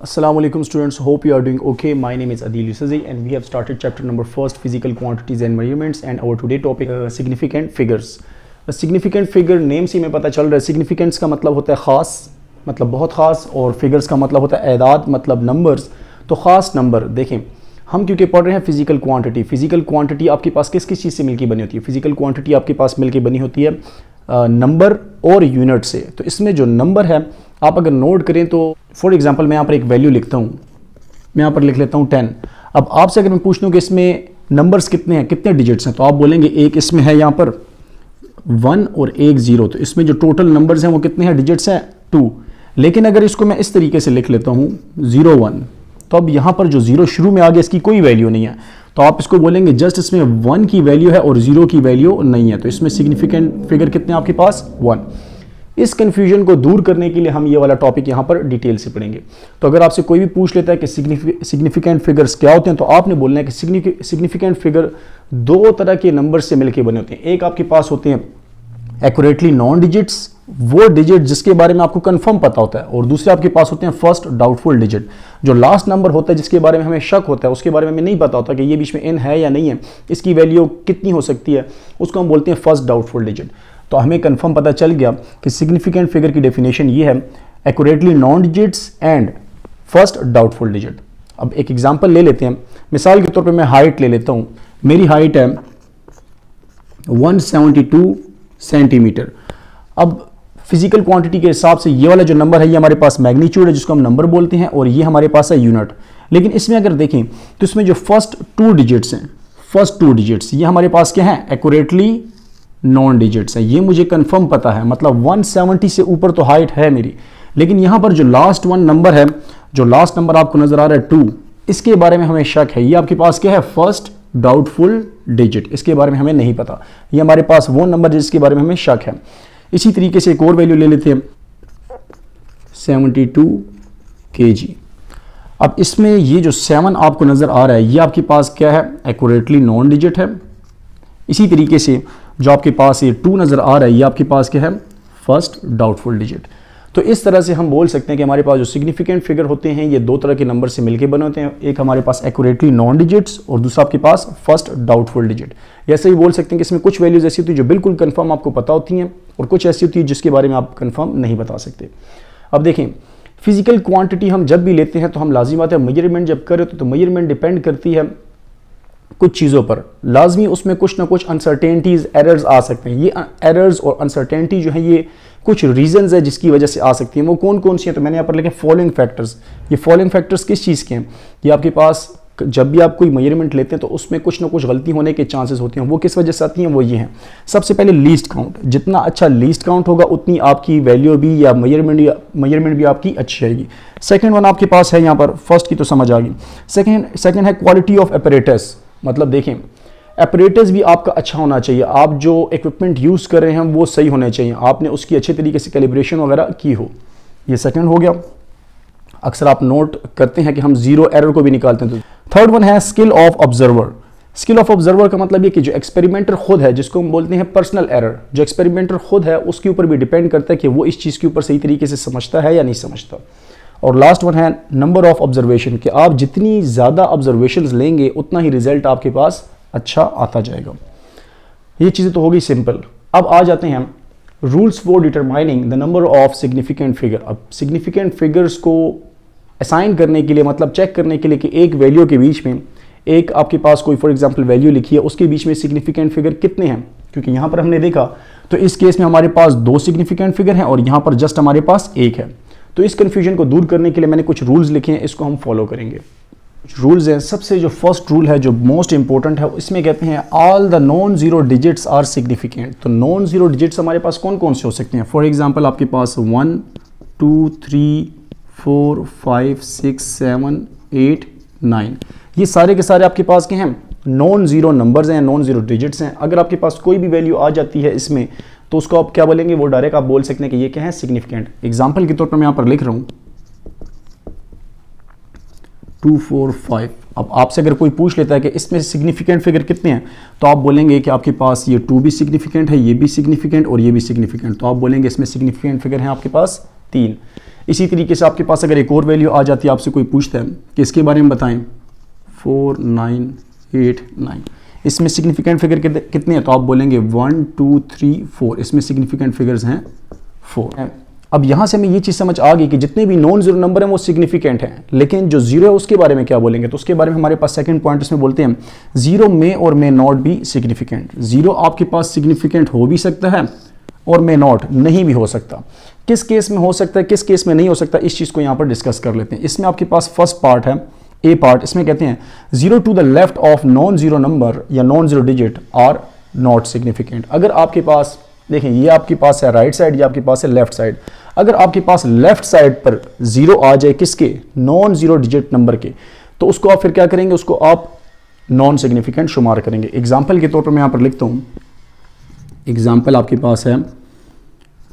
Assalamu alaikum students, hope you are doing okay. My name is Adil Yusufi and we have started chapter number 1st, physical quantities and measurements, and our today topic significant figures. A significant figure name से हमें पता चल रहा है significance का मतलब होता है ख़ास, मतलब बहुत ख़ास, और figures का मतलब होता है एदाद, मतलब numbers। तो ख़ास नंबर देखें, हम क्योंकि पढ़ रहे हैं फिजिकल क्वांटिटी आपके पास किस किस चीज़ से मिलकर बनी होती है? फिजिकल क्वांटिटी आपके पास मिलकर बनी होती है नंबर और यूनिट से। तो इसमें जो नंबर है आप अगर नोट करें तो फॉर एग्जांपल मैं यहाँ पर एक वैल्यू लिखता हूँ, मैं यहाँ पर लिख लेता हूँ 10। अब आपसे अगर मैं पूछ लूँ कि इसमें नंबर्स कितने हैं, कितने डिजिट्स हैं, तो आप बोलेंगे एक इसमें है यहाँ पर 1 और एक 0। तो इसमें जो टोटल नंबर्स हैं वो कितने हैं, डिजिट्स हैं 2। लेकिन अगर इसको मैं इस तरीके से लिख लेता हूँ 0 1, तो अब यहाँ पर जो 0 शुरू में आ गया इसकी कोई वैल्यू नहीं है, तो आप इसको बोलेंगे जस्ट इसमें 1 की वैल्यू है और 0 की वैल्यू नहीं है। तो इसमें सिग्निफिकेंट फिगर कितने हैं आपके पास, 1। इस कंफ्यूजन को दूर करने के लिए हम ये वाला टॉपिक यहाँ पर डिटेल से पढ़ेंगे। तो अगर आपसे कोई भी पूछ लेता है कि सिग्निफिकेंट फिगर्स क्या होते हैं, तो आपने बोलना है कि सिग्निफिकेंट फिगर दो तरह के नंबर से मिलकर बने होते हैं। एक आपके पास होते हैं एक्यूरेटली नॉन डिजिट्स, वो डिजिट जिसके बारे में आपको कंफर्म पता होता है, और दूसरे आपके पास होते हैं फर्स्ट डाउटफुल डिजिट, जो लास्ट नंबर होता है जिसके बारे में हमें शक होता है, उसके बारे में हमें नहीं पता होता कि ये बीच में n है या नहीं है, इसकी वैल्यू कितनी हो सकती है, उसको हम बोलते हैं फर्स्ट डाउटफुल डिजिट। तो हमें कंफर्म पता चल गया कि सिग्निफिकेंट फिगर की डेफिनेशन ये है, accurately non digits and first doubtful digit. अब एक एग्जांपल ले लेते हैं, मिसाल के तौर पे मैं हाइट ले लेता हूं। मेरी हाइट है 172 सेंटीमीटर। अब फिजिकल क्वांटिटी के हिसाब से ये वाला जो नंबर है ये हमारे पास मैग्नीट्यूड है, जिसको हम नंबर बोलते हैं, और ये हमारे पास है यूनिट। लेकिन इसमें अगर देखें तो इसमें जो फर्स्ट 2 डिजिट्स हैं, फर्स्ट 2 डिजिट्स ये हमारे पास क्या है, एक्यूरेटली नॉन डिजिट्स है। ये मुझे कंफर्म पता है, मतलब 170 से ऊपर तो हाइट है मेरी। लेकिन यहां पर जो लास्ट वन नंबर है, जो लास्ट नंबर आपको नजर आ रहा है 2, इसके बारे में हमें शक है। ये आपके पास क्या है, फर्स्ट डाउटफुल डिजिट, इसके बारे में हमें नहीं पता। ये हमारे पास वो नंबर जिसके बारे में हमें शक है। इसी तरीके से एक और वैल्यू ले लेते हैं 72 kg। अब इसमें ये जो 7 आपको नजर आ रहा है ये आपके पास क्या है, एक्यूरेटली नॉन डिजिट है। इसी तरीके से जो आपके पास ये 2 नजर आ रहा है ये आपके पास क्या है, फर्स्ट डाउटफुल डिजिट। तो इस तरह से हम बोल सकते हैं कि हमारे पास जो सिग्निफिकेंट फिगर होते हैं ये दो तरह के नंबर से मिलकर बने होते हैं। एक हमारे पास एक्यूरेटली नॉन डिजिट्स और दूसरा आपके पास फर्स्ट डाउटफुल डिजिट। ऐसे ही बोल सकते हैं कि इसमें कुछ वैल्यूज ऐसी होती है जो बिल्कुल कंफर्म आपको पता होती हैं, और कुछ ऐसी होती है जिसके बारे में आप कंफर्म नहीं बता सकते। अब देखें, फिजिकल क्वांटिटी हम जब भी लेते हैं तो हम लाजिम बात है मेजरमेंट जब करें तो मेजरमेंट डिपेंड करती है कुछ चीज़ों पर, लाजमी उसमें कुछ ना कुछ अनसर्टेनिटीज़, एरर्स आ सकते हैं। ये एरर्स और अनसर्टेनिटी जो है ये कुछ रीजंस है जिसकी वजह से आ सकती हैं। वो कौन कौन सी हैं, तो मैंने यहाँ पर लिखे फॉलोइंग फैक्टर्स। ये फॉलोइंग फैक्टर्स किस चीज़ के हैं, ये आपके पास जब भी आप कोई मेजरमेंट लेते हैं तो उसमें कुछ ना कुछ गलती होने के चांसेस होते हैं। वो किस वजह से आती हैं, वो ये हैं। सबसे पहले लीस्ट काउंट, जितना अच्छा लीस्ट काउंट होगा उतनी आपकी वैल्यू भी या मेजरमेंट भी आपकी अच्छी आएगी। सेकेंड वन आपके पास है यहाँ पर, फर्स्ट की तो समझ आ गई। सेकेंड है क्वालिटी ऑफ एपरेटस, मतलब देखें एपरेटस भी आपका अच्छा होना चाहिए। आप जो इक्विपमेंट यूज़ कर रहे हैं वो सही होने चाहिए, आपने उसकी अच्छे तरीके से कैलिब्रेशन वगैरह की हो। ये सेकंड हो गया। अक्सर आप नोट करते हैं कि हम 0 एरर को भी निकालते हैं। तो थर्ड वन है skill of observer. Skill of observer का मतलब ये कि जो एक्सपेरिमेंटर खुद है, जिसको हम बोलते हैं पर्सनल एरर, जो एक्सपेरिमेंटर खुद है उसके ऊपर भी डिपेंड करता है कि वो इस चीज़ के ऊपर सही तरीके से समझता है या नहीं समझता। और लास्ट वन है नंबर ऑफ ऑब्जर्वेशन, कि आप जितनी ज़्यादा ऑब्जर्वेशंस लेंगे उतना ही रिजल्ट आपके पास अच्छा आता जाएगा। ये चीज़ें तो हो गई सिंपल। अब आ जाते हैं rules for determining the number of significant figure. अब सिग्निफिकेंट फिगर्स को असाइन करने के लिए, मतलब चेक करने के लिए कि एक वैल्यू के बीच में, एक आपके पास कोई फॉर एग्जांपल वैल्यू लिखी है, उसके बीच में सिग्निफिकेंट फिगर कितने हैं, क्योंकि यहाँ पर हमने देखा तो इस केस में हमारे पास 2 सिग्निफिकेंट फिगर हैं और यहाँ पर जस्ट हमारे पास 1 है। तो इस कन्फ्यूजन को दूर करने के लिए मैंने कुछ रूल्स लिखे हैं, इसको हम फॉलो करेंगे। कुछ रूल्स हैं। सबसे जो फर्स्ट रूल है जो मोस्ट इंपॉर्टेंट है, इसमें कहते हैं all the non zero digits are significant. तो नॉन जीरो डिजिट्स हमारे पास कौन कौन से हो सकते हैं, फॉर एग्जांपल आपके पास 1 2 3 4 5 6 7 8 9, ये सारे के सारे आपके पास क्या हैं, नॉन जीरो नंबर्स हैं, नॉन जीरो डिजिट्स हैं। अगर आपके पास कोई भी वैल्यू आ जाती है इसमें तो उसको आप क्या बोलेंगे, वो डायरेक्ट आप बोल सकते हैं कि ये क्या है, सिग्निफिकेंट। एग्जांपल के तौर पर मैं यहाँ पर लिख रहा हूँ 2 4 5। अब आपसे अगर कोई पूछ लेता है कि इसमें सिग्निफिकेंट फिगर कितने हैं, तो आप बोलेंगे कि आपके पास ये 2 भी सिग्निफिकेंट है, ये भी सिग्निफिकेंट और ये भी सिग्निफिकेंट। तो आप बोलेंगे इसमें सिग्निफिकेंट फिगर हैं आपके पास 3। इसी तरीके से आपके पास अगर एक और वैल्यू आ जाती है, आपसे कोई पूछता है कि इसके बारे में बताएं, 4989, इसमें सिग्निफिकेंट फिगर कितने हैं, तो आप बोलेंगे 1 2 3 4, इसमें सिग्निफिकेंट फिगर्स हैं 4। अब यहाँ से हमें ये चीज़ समझ आ गई कि जितने भी नॉन जीरो नंबर हैं वो सिग्निफिकेंट हैं, लेकिन जो जीरो है उसके बारे में क्या बोलेंगे, तो उसके बारे में हमारे पास सेकंड पॉइंट इसमें बोलते हैं जीरो में और may not be significant. Zero आपके पास सिग्निफिकेंट हो भी सकता है और मे नॉट नहीं भी हो सकता। किस केस में हो सकता है, किस केस में नहीं हो सकता, इस चीज़ को यहाँ पर डिस्कस कर लेते हैं। इसमें आपके पास फर्स्ट पार्ट है, ए पार्ट, इसमें कहते हैं zero to the left of non zero number या non zero digit are not significant. अगर आपके पास देखें, ये आपके पास है राइट साइड, ये आपके पास है लेफ्ट साइड, अगर आपके पास लेफ्ट साइड पर जीरो आ जाए किसके, नॉन जीरो डिजिट नंबर के, तो उसको आप फिर क्या करेंगे, उसको आप नॉन सिग्निफिकेंट शुमार करेंगे। एग्जाम्पल के तौर पर मैं यहाँ पर लिखता हूँ, एग्जाम्पल आपके पास है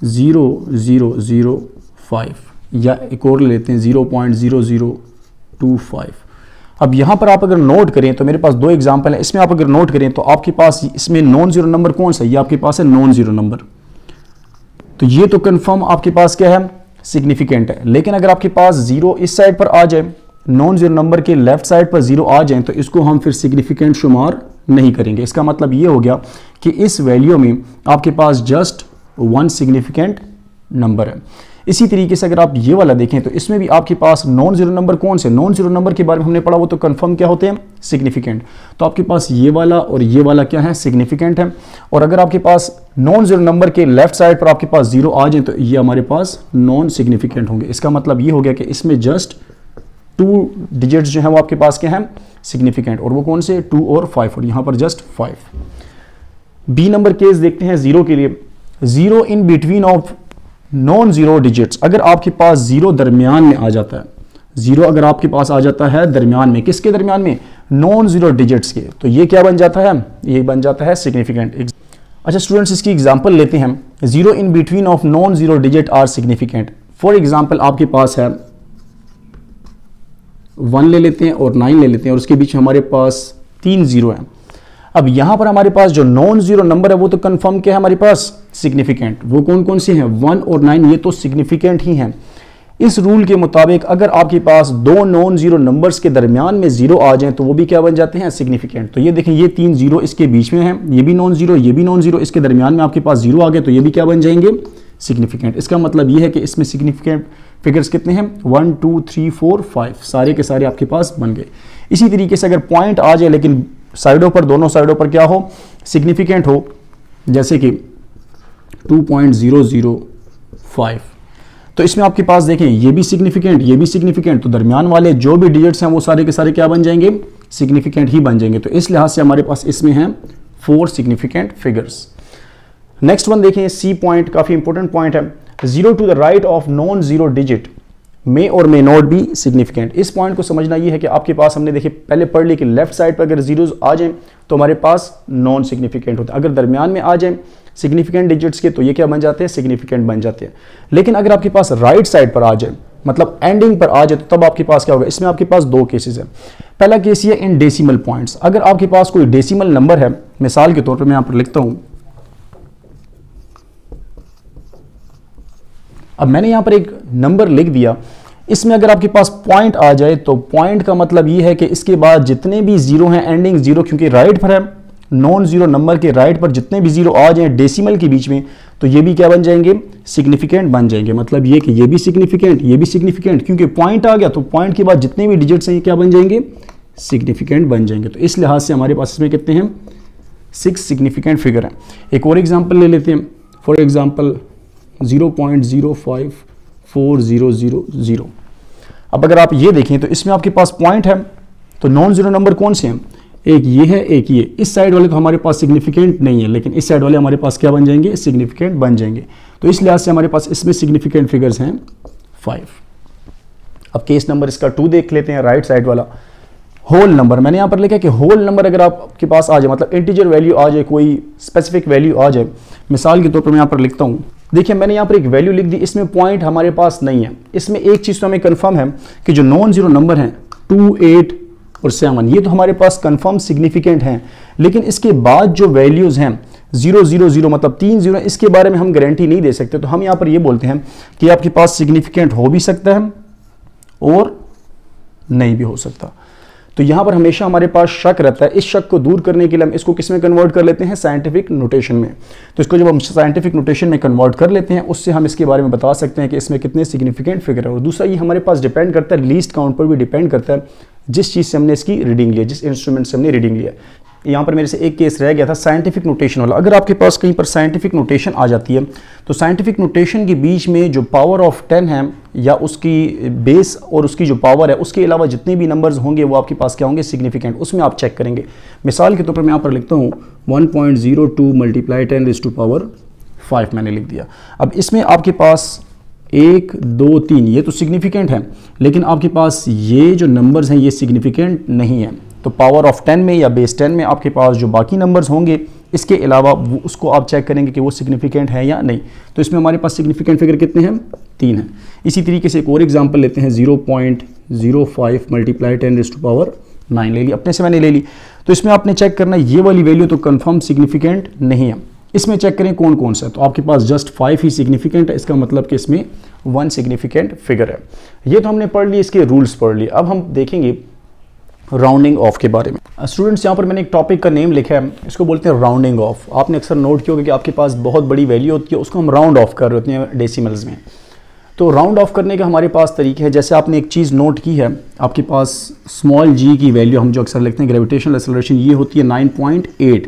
0005 या एक और ले लेते हैं 0.0025। अब यहाँ पर आप अगर नोट करें तो मेरे पास दो एग्जाम्पल हैं, इसमें आप अगर नोट करें तो आपके पास इसमें नॉन जीरो नंबर कौन सा है, ये आपके पास है नॉन जीरो नंबर, तो ये तो कंफर्म आपके पास क्या है, सिग्निफिकेंट है। लेकिन अगर आपके पास जीरो इस साइड पर आ जाए, नॉन जीरो नंबर के लेफ्ट साइड पर जीरो आ जाए, तो इसको हम फिर सिग्निफिकेंट शुमार नहीं करेंगे। इसका मतलब ये हो गया कि इस वैल्यू में आपके पास जस्ट वन सिग्निफिकेंट नंबर है। इसी तरीके से अगर आप ये वाला देखें तो इसमें भी आपके पास नॉन जीरो नंबर कौन से, नॉन जीरो नंबर के बारे में हमने पढ़ा, वो तो कंफर्म क्या होते हैं, सिग्निफिकेंट। तो आपके पास ये वाला और ये वाला क्या है, सिग्निफिकेंट है। और अगर आपके पास नॉन जीरो नंबर के लेफ्ट साइड पर आपके पास जीरो आ जाए तो ये हमारे पास नॉन सिग्निफिकेंट होंगे। इसका मतलब ये हो गया कि इसमें जस्ट 2 डिजिट्स जो है वो आपके पास क्या है, सिग्निफिकेंट, और वो कौन से, 2 और 5, और यहाँ पर जस्ट 5। बी नंबर केस देखते हैं जीरो के लिए, zero in between of non zero digits. अगर आपके पास जीरो दरमियान में आ जाता है, जीरो अगर आपके पास आ जाता है दरमियान में, किसके दरमियान में, नॉन जीरो डिजिट्स के, तो ये क्या बन जाता है, ये बन जाता है सिग्निफिकेंट। अच्छा स्टूडेंट्स, इसकी एग्जांपल लेते हैं, zero in between of non zero digit are significant. For example आपके पास है 1 ले लेते हैं और 9 ले लेते हैं, और उसके बीच में हमारे पास 3 जीरो हैं। अब यहां पर हमारे पास जो नॉन जीरो नंबर है वो तो कंफर्म क्या है हमारे पास, सिग्निफिकेंट। वो कौन कौन से हैं, 1 और 9, ये तो सिग्निफिकेंट ही हैं। इस रूल के मुताबिक अगर आपके पास दो नॉन जीरो नंबर्स के दरमियान में जीरो आ जाएं तो वो भी क्या बन जाते हैं, सिग्निफिकेंट। तो ये देखें, ये 3 जीरो इसके बीच में है, ये भी नॉन जीरो, ये भी नॉन जीरो, इसके दरमियान में आपके पास जीरो आ गए तो ये भी क्या बन जाएंगे, सिग्निफिकेंट। इसका मतलब ये है कि इसमें सिग्निफिकेंट फिगर्स कितने हैं, 1 2 3 4 5, सारे के सारे आपके पास बन गए। इसी तरीके से अगर पॉइंट आ जाए लेकिन साइडों पर, दोनों साइडों पर क्या हो, सिग्निफिकेंट हो, जैसे कि 2.005, तो इसमें आपके पास देखें ये भी सिग्निफिकेंट, ये भी सिग्निफिकेंट, तो दरमियान वाले जो भी डिजिट्स हैं वो सारे के सारे क्या बन जाएंगे, सिग्निफिकेंट ही बन जाएंगे। तो इस लिहाज से हमारे पास इसमें हैं 4 सिग्निफिकेंट फिगर्स। नेक्स्ट वन देखें, सी पॉइंट, काफी इंपॉर्टेंट पॉइंट है, zero to the right of non zero digit may और मे नॉट बी सिग्निफिकेंट। इस पॉइंट को समझना ये है कि आपके पास, हमने देखिए पहले पढ़ ली कि लेफ्ट साइड पर अगर जीरोस आ जाएं तो हमारे पास नॉन सिग्निफिकेंट होता है, अगर दरमियान में आ जाएं सिग्निफिकेंट डिजिट्स के तो ये क्या बन जाते हैं, सिग्निफिकेंट बन जाते हैं। लेकिन अगर आपके पास राइट साइड पर आ जाए, मतलब एंडिंग पर आ जाए, तो तब आपके पास क्या होगा, इसमें आपके पास 2 केसेस हैं। पहला केस ये इन डेसिमल पॉइंट्स, अगर आपके पास कोई डेसिमल नंबर है, मिसाल के तौर पर मैं यहां पर लिखता हूं, अब मैंने यहां पर एक नंबर लिख दिया, इसमें अगर आपके पास पॉइंट आ जाए तो पॉइंट का मतलब ये है कि इसके बाद जितने भी जीरो हैं, एंडिंग जीरो, क्योंकि राइट पर है, नॉन जीरो नंबर के राइट पर जितने भी जीरो आ जाए डेसिमल के बीच में, तो ये भी क्या बन जाएंगे, सिग्निफिकेंट बन जाएंगे। मतलब ये कि ये भी सिग्निफिकेंट, ये भी सिग्निफिकेंट, क्योंकि पॉइंट आ गया तो पॉइंट के बाद जितने भी डिजिट्स हैं ये क्या बन जाएंगे, सिग्निफिकेंट बन जाएंगे। तो इस लिहाज से हमारे पास इसमें कितने हैं, 6 सिग्निफिकेंट फिगर हैं। एक और एग्जाम्पल ले लेते हैं, फॉर एग्जाम्पल 0.054000। अब अगर आप ये देखें तो इसमें आपके पास पॉइंट है, तो नॉन जीरो नंबर कौन से हैं, एक ये है, एक ये। इस साइड वाले तो हमारे पास सिग्निफिकेंट नहीं है, लेकिन इस साइड वाले हमारे पास क्या बन जाएंगे, सिग्निफिकेंट बन जाएंगे। तो इस लिहाज से हमारे पास इसमें सिग्निफिकेंट फिगर्स हैं 5। अब केस नंबर इसका 2 देख लेते हैं, राइट साइड वाला। होल नंबर, मैंने यहां पर लिखा कि होल नंबर अगर आपके पास आ जाए, मतलब इंटीजर वैल्यू आ जाए, कोई स्पेसिफिक वैल्यू आ जाए, मिसाल के तौर पर मैं यहां पर लिखता हूं, देखिए मैंने यहाँ पर एक वैल्यू लिख दी, इसमें पॉइंट हमारे पास नहीं है। इसमें एक चीज़ तो हमें कंफर्म है कि जो नॉन जीरो नंबर हैं 2, 8 और 7, ये तो हमारे पास कंफर्म सिग्निफिकेंट हैं। लेकिन इसके बाद जो वैल्यूज़ हैं 000 मतलब 3 0, इसके बारे में हम गारंटी नहीं दे सकते। तो हम यहाँ पर ये बोलते हैं कि आपके पास सिग्निफिकेंट हो भी सकता है और नहीं भी हो सकता। तो यहाँ पर हमेशा हमारे पास शक रहता है। इस शक को दूर करने के लिए हम इसको किस में कन्वर्ट कर लेते हैं, साइंटिफिक नोटेशन में। तो इसको जब हम साइंटिफिक नोटेशन में कन्वर्ट कर लेते हैं, उससे हम इसके बारे में बता सकते हैं कि इसमें कितने सिग्निफिकेंट फिगर है। और दूसरा ये हमारे पास डिपेंड करता है, लीस्ट काउंट पर भी डिपेंड करता है, जिस चीज़ से हमने इसकी रीडिंग लिया, जिस इंस्ट्रूमेंट से हमने रीडिंग लिया। यहाँ पर मेरे से एक केस रह गया था साइंटिफिक नोटेशन वाला। अगर आपके पास कहीं पर साइंटिफिक नोटेशन आ जाती है तो साइंटिफिक नोटेशन के बीच में जो पावर ऑफ 10 है या उसकी बेस और उसकी जो पावर है, उसके अलावा जितने भी नंबर्स होंगे वो आपके पास क्या होंगे, सिग्निफिकेंट। उसमें आप चेक करेंगे। मिसाल के तौर पर मैं यहाँ पर लिखता हूँ 1.02 मल्टीप्लाई 10⁵ मैंने लिख दिया। अब इसमें आपके पास 1 2 3 ये तो सिग्निफिकेंट है, लेकिन आपके पास ये जो नंबर्स हैं ये सिग्निफिकेंट नहीं है। तो पावर ऑफ 10 में या बेस 10 में आपके पास जो बाकी नंबर्स होंगे, इसके अलावा उसको आप चेक करेंगे कि वो सिग्निफिकेंट है या नहीं। तो इसमें हमारे पास सिग्निफिकेंट फिगर कितने हैं, 3 हैं। इसी तरीके से एक और एग्जांपल लेते हैं, 0.05 मल्टीप्लाई 10⁹ ले ली, अपने से मैंने ले ली। तो इसमें आपने चेक करना है ये वाली वैल्यू तो कंफर्म सिग्निफिकेंट नहीं है। इसमें चेक करें कौन कौन सा है। तो आपके पास जस्ट 5 ही सिग्निफिकेंट है, इसका मतलब कि इसमें 1 सिग्निफिकेंट फिगर है। ये तो हमने पढ़ लिए, इसके रूल्स पढ़ लिए। अब हम देखेंगे राउंडिंग ऑफ के बारे में। स्टूडेंट्स, यहाँ पर मैंने एक टॉपिक का नेम लिखा है, इसको बोलते हैं राउंडिंग ऑफ। आपने अक्सर नोट किया होगा कि आपके पास बहुत बड़ी वैल्यू होती है, उसको हम राउंड ऑफ कर रहे होते हैं डेसिमल्स में। तो राउंड ऑफ करने का हमारे पास तरीके हैं। जैसे आपने एक चीज़ नोट की है, आपके पास स्मॉल g की वैल्यू हम जो अक्सर लिखते हैं ग्रेविटेशनल एक्सेलरेशन, ये होती है 9.8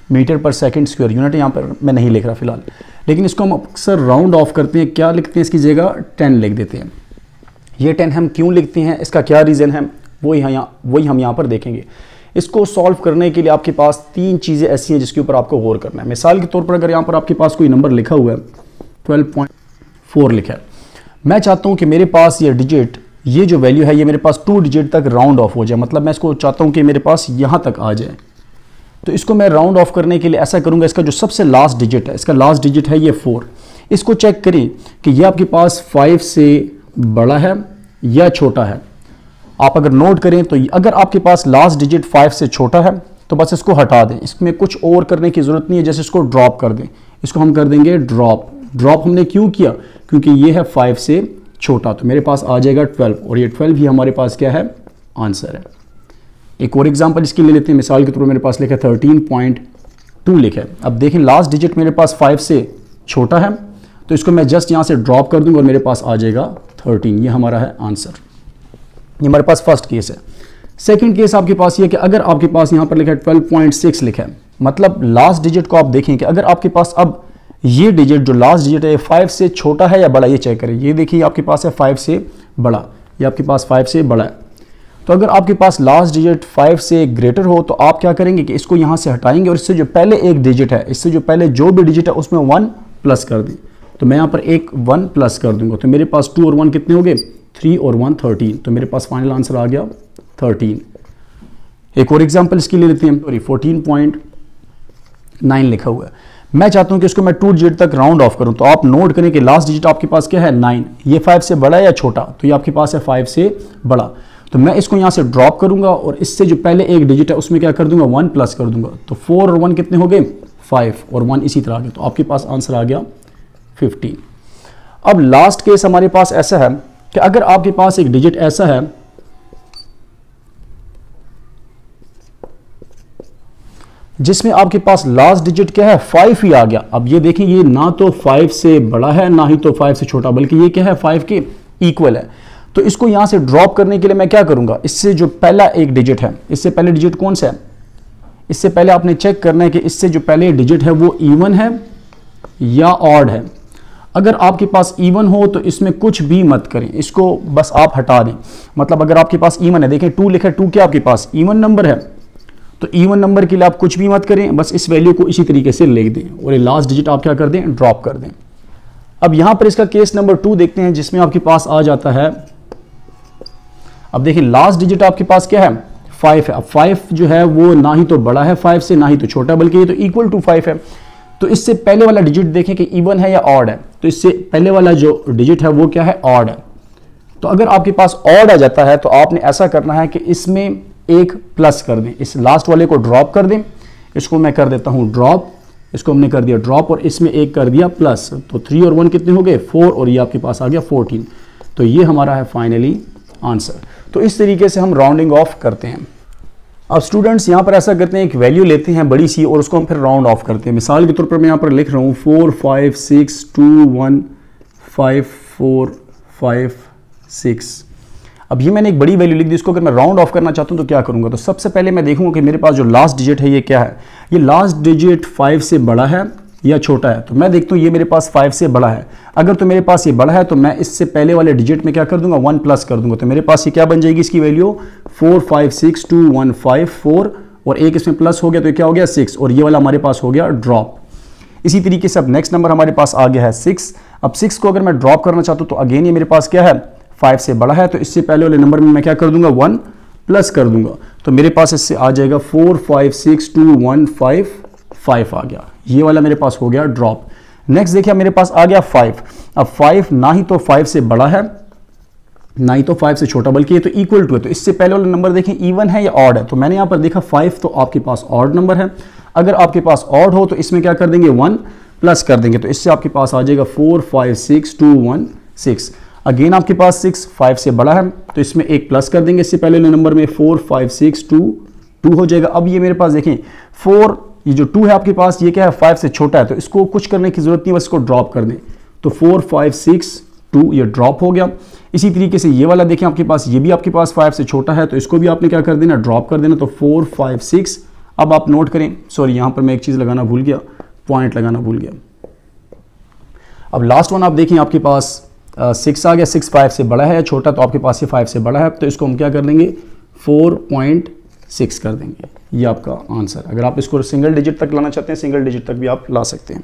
मीटर पर सेकंड स्क्वायर। यूनिट यहाँ पर मैं नहीं लिख रहा फिलहाल, लेकिन इसको हम अक्सर राउंड ऑफ करते हैं। क्या लिखते हैं, इसकी जगह 10 लिख देते हैं। ये 10 हम क्यों लिखते हैं, इसका क्या रीज़न है, वही हम यहाँ पर देखेंगे। इसको सॉल्व करने के लिए आपके पास 3 चीज़ें ऐसी हैं जिसके ऊपर आपको गौर करना है। मिसाल के तौर पर अगर यहाँ पर आपके पास कोई नंबर लिखा हुआ है 12.4 लिखा है, मैं चाहता हूँ कि मेरे पास ये डिजिट, ये जो वैल्यू है, ये मेरे पास 2 डिजिट तक राउंड ऑफ हो जाए। मतलब मैं इसको चाहता हूँ कि मेरे पास यहाँ तक आ जाए। तो इसको मैं राउंड ऑफ करने के लिए ऐसा करूँगा, इसका जो सबसे लास्ट डिजिट है, इसका लास्ट डिजिट है ये 4। इसको चेक करें कि ये आपके पास 5 से बड़ा है या छोटा है। आप अगर नोट करें तो अगर आपके पास लास्ट डिजिट 5 से छोटा है तो बस इसको हटा दें, इसमें कुछ और करने की ज़रूरत नहीं है। जैसे इसको ड्रॉप कर दें, इसको हम कर देंगे ड्रॉप। ड्रॉप हमने क्यों किया, क्योंकि ये है 5 से छोटा, तो मेरे पास आ जाएगा 12, और ये 12 ही हमारे पास क्या है, आंसर है। एक और एग्जांपल इसके ले लेते हैं। मिसाल के तौर पर मेरे पास लिखा है 13.2 लिखा है। अब देखें लास्ट डिजिट मेरे पास 5 से छोटा है, तो इसको मैं जस्ट यहाँ से ड्रॉप कर दूंगा और मेरे पास आ जाएगा 13। ये हमारा है आंसर। ये हमारे पास फर्स्ट केस है। सेकंड केस आपके पास ये है कि अगर आपके पास यहाँ पर लिखा है 12.6 लिखा है, मतलब लास्ट डिजिट को आप देखें कि अगर आपके पास अब ये डिजिट जो लास्ट डिजिट है 5 से छोटा है या बड़ा, ये चेक करें। ये देखिए आपके पास है 5 से बड़ा, ये आपके पास 5 से बड़ा है। तो अगर आपके पास लास्ट डिजिट 5 से ग्रेटर हो तो आप क्या करेंगे कि इसको यहाँ से हटाएंगे और इससे जो पहले एक डिजिट है, इससे जो पहले जो भी डिजिट है उसमें 1 प्लस कर दें। तो मैं यहाँ पर एक 1 प्लस कर दूंगा, तो मेरे पास 2 और 1 कितने हो गए, 3 और 1 13। तो मेरे पास फाइनल आंसर आ गया 13। एक और एग्जांपल इसके लिए लेते हैं। सॉरी 14.9 लिखा हुआ है। मैं चाहता हूं कि इसको मैं 2 डिजिट तक राउंड ऑफ करूं, तो आप नोट करें कि लास्ट डिजिट आपके पास क्या है, 9। ये 5 से बड़ा है या छोटा, तो ये आपके पास है 5 से बड़ा। तो मैं इसको यहां से ड्रॉप करूंगा और इससे जो पहले एक डिजिट है उसमें क्या कर दूंगा, 1 प्लस कर दूंगा। तो 4 और 1 कितने हो गए, 5 और 1 इसी तरह आ गया। तो आपके पास आंसर आ गया 15। अब लास्ट केस हमारे पास ऐसा है कि अगर आपके पास एक डिजिट ऐसा है जिसमें आपके पास लास्ट डिजिट क्या है, 5 ही आ गया। अब ये देखें, ये ना तो 5 से बड़ा है ना ही तो 5 से छोटा, बल्कि ये क्या है, 5 के इक्वल है। तो इसको यहां से ड्रॉप करने के लिए मैं क्या करूंगा, इससे जो पहला एक डिजिट है, इससे पहले डिजिट कौन सा है, इससे पहले आपने चेक करना है कि इससे जो पहले डिजिट है वो इवन है या ऑड है। अगर आपके पास इवन हो तो इसमें कुछ भी मत करें, इसको बस आप हटा दें। मतलब अगर आपके पास इवन है, देखें 2 लिखा है, 2 क्या आपके पास इवन नंबर है, तो इवन नंबर के लिए आप कुछ भी मत करें, बस इस वैल्यू को इसी तरीके से लिख दें और ये लास्ट डिजिट आप क्या कर दें, ड्रॉप कर दें। अब यहां पर इसका केस नंबर 2 देखते हैं, जिसमें आपके पास आ जाता है, अब देखिए लास्ट डिजिट आपके पास क्या है, 5 है। अब 5 जो है वो ना ही तो बड़ा है 5 से, ना ही तो छोटा, बल्कि ये तो इक्वल टू 5 है। तो इससे पहले वाला डिजिट देखें कि इवन है या ऑड है, तो इससे पहले वाला जो डिजिट है वो क्या है, ऑड है। तो अगर आपके पास ऑड आ जाता है तो आपने ऐसा करना है कि इसमें एक प्लस कर दें, इस लास्ट वाले को ड्रॉप कर दें। इसको मैं कर देता हूं ड्रॉप, इसको हमने कर दिया ड्रॉप और इसमें एक कर दिया प्लस, तो 3 और 1 कितने हो गए 4 और ये आपके पास आ गया 14। तो ये हमारा है फाइनली आंसर। तो इस तरीके से हम राउंडिंग ऑफ करते हैं। अब स्टूडेंट्स यहाँ पर ऐसा करते हैं, एक वैल्यू लेते हैं बड़ी सी और उसको हम फिर राउंड ऑफ करते हैं। मिसाल के तौर पर मैं यहाँ पर लिख रहा हूँ 4 5 6 2 1 5 4 5 6। अब ये मैंने एक बड़ी वैल्यू लिख दी, इसको अगर मैं राउंड ऑफ करना चाहता हूँ तो क्या करूँगा, तो सबसे पहले मैं देखूँगा कि मेरे पास जो लास्ट डिजिट है ये क्या है, ये लास्ट डिजिट 5 से बड़ा है या छोटा है। तो मैं देखता हूँ ये मेरे पास 5 से बड़ा है। अगर तो मेरे पास ये बड़ा है तो मैं इससे पहले वाले डिजिट में क्या कर दूंगा 1 प्लस कर दूंगा। तो मेरे पास ये क्या बन जाएगी इसकी वैल्यू 4 5 6 2 1 5 4 और एक इसमें प्लस हो गया तो ये क्या हो गया 6 और ये वाला हमारे पास हो गया ड्रॉप। इसी तरीके से अब नेक्स्ट नंबर हमारे पास आ गया है 6। अब 6 को अगर मैं ड्रॉप करना चाहता हूँ तो अगेन ये मेरे पास क्या है 5 से बड़ा है, तो इससे पहले वाले नंबर में मैं क्या कर दूंगा 1 प्लस कर दूंगा। तो मेरे पास इससे आ जाएगा 4 5 6 2 1 5 5 आ गया, ये वाला मेरे पास हो गया ड्रॉप। नेक्स्ट देखिए मेरे पास आ गया 5। अब 5 ना ही तो 5 से बड़ा है ना ही तो 5 से छोटा, बल्कि ये तो इक्वल टू है। तो इससे पहले वाला नंबर देखें इवन है या ऑड है, तो मैंने यहाँ पर देखा 5 तो आपके पास ऑड नंबर है। अगर आपके पास ऑड हो तो इसमें क्या कर देंगे 1 प्लस कर देंगे, तो इससे आपके पास आ जाएगा 4 5 6 2 1 6। अगेन आपके पास 6 5 से बड़ा है तो इसमें एक प्लस कर देंगे, इससे पहले वाले नंबर में 4 5 6 2 2 हो जाएगा। अब ये मेरे पास देखें 4, ये जो 2 है आपके पास ये क्या है 5 से छोटा है, तो इसको कुछ करने की जरूरत नहीं, बस इसको ड्रॉप कर दें। तो 4 5 6 2 ये ड्रॉप हो गया। इसी तरीके से ये वाला देखें आपके पास, ये भी आपके पास 5 से छोटा है, तो इसको भी आपने क्या कर देना ड्रॉप कर देना। तो 4 5 6। अब आप नोट करें, सॉरी यहाँ पर मैं एक चीज़ लगाना भूल गया, पॉइंट लगाना भूल गया। अब लास्ट वन आप देखें आपके पास 6 आ गया, 6 5 से बड़ा है या छोटा, तो आपके पास ये 5 से बड़ा है, तो इसको हम क्या कर देंगे 4.6 कर देंगे। ये आपका आंसर। अगर आप इसको सिंगल डिजिट तक लाना चाहते हैं, सिंगल डिजिट तक भी आप ला सकते हैं।